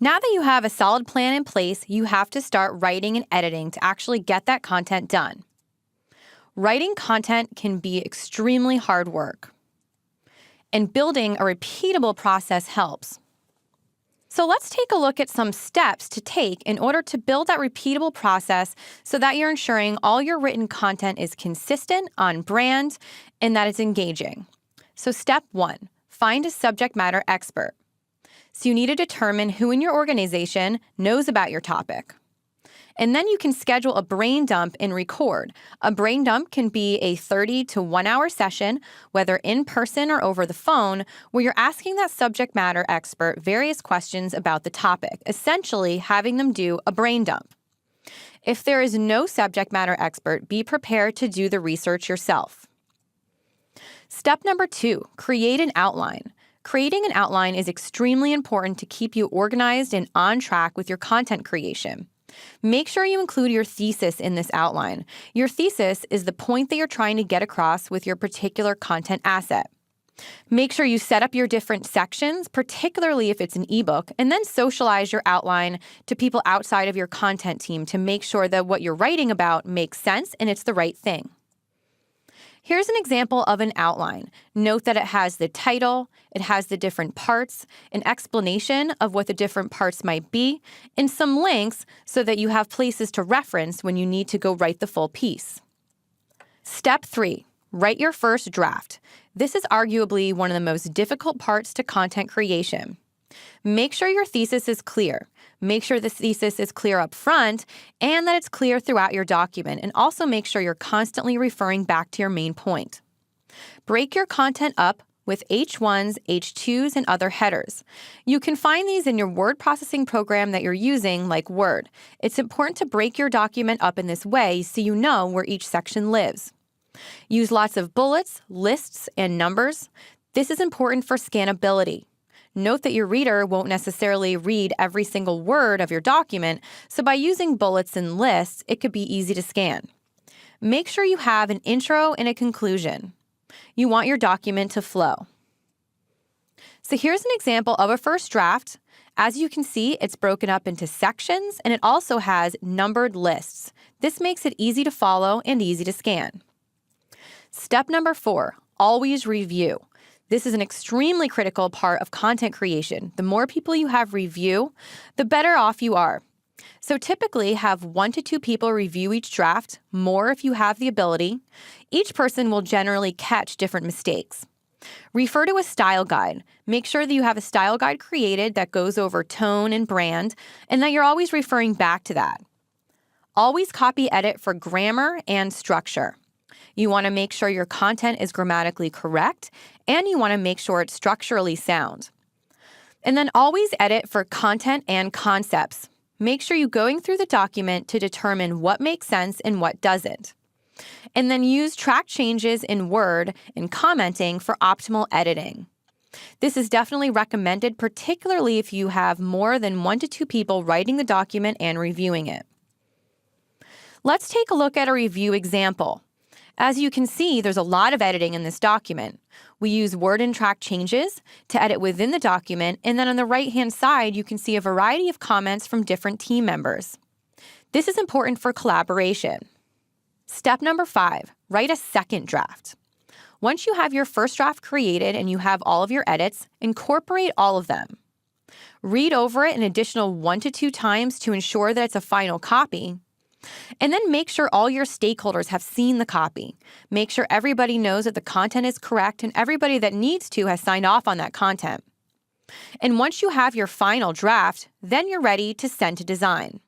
Now that you have a solid plan in place, you have to start writing and editing to actually get that content done. Writing content can be extremely hard work, and building a repeatable process helps. So let's take a look at some steps to take in order to build that repeatable process so that you're ensuring all your written content is consistent, on brand, and that it's engaging. So step 1, find a subject matter expert. So you need to determine who in your organization knows about your topic. And then you can schedule a brain dump and record. A brain dump can be a 30 to 1 hour session, whether in person or over the phone, where you're asking that subject matter expert various questions about the topic, essentially having them do a brain dump. If there is no subject matter expert, be prepared to do the research yourself. Step number 2, create an outline. Creating an outline is extremely important to keep you organized and on track with your content creation. Make sure you include your thesis in this outline. Your thesis is the point that you're trying to get across with your particular content asset. Make sure you set up your different sections, particularly if it's an ebook, and then socialize your outline to people outside of your content team to make sure that what you're writing about makes sense and it's the right thing. Here's an example of an outline. Note that it has the title, it has the different parts, an explanation of what the different parts might be, and some links so that you have places to reference when you need to go write the full piece. Step 3, write your first draft. This is arguably one of the most difficult parts to content creation. Make sure your thesis is clear. Make sure the thesis is clear up front and that it's clear throughout your document, and also make sure you're constantly referring back to your main point. Break your content up with H1s, H2s, and other headers. You can find these in your word processing program that you're using, like Word. It's important to break your document up in this way so you know where each section lives. Use lots of bullets, lists, and numbers. This is important for scannability. Note that your reader won't necessarily read every single word of your document, so by using bullets and lists, it could be easy to scan. Make sure you have an intro and a conclusion. You want your document to flow. So here's an example of a first draft. As you can see, it's broken up into sections, and it also has numbered lists. This makes it easy to follow and easy to scan. Step number 4, always review. This is an extremely critical part of content creation. The more people you have review, the better off you are. So typically have 1 to 2 people review each draft, more if you have the ability. Each person will generally catch different mistakes. Refer to a style guide. Make sure that you have a style guide created that goes over tone and brand, and that you're always referring back to that. Always copy edit for grammar and structure. You want to make sure your content is grammatically correct, and you want to make sure it's structurally sound. And then always edit for content and concepts. Make sure you're going through the document to determine what makes sense and what doesn't. And then use track changes in Word and commenting for optimal editing. This is definitely recommended, particularly if you have more than 1 to 2 people writing the document and reviewing it. Let's take a look at a review example. As you can see, there's a lot of editing in this document. We use Word and track changes to edit within the document, and then on the right-hand side, you can see a variety of comments from different team members. This is important for collaboration. Step number 5, write a second draft. Once you have your first draft created and you have all of your edits, incorporate all of them. Read over it an additional 1 to 2 times to ensure that it's a final copy. And then make sure all your stakeholders have seen the copy. Make sure everybody knows that the content is correct and everybody that needs to has signed off on that content. And once you have your final draft, then you're ready to send to design.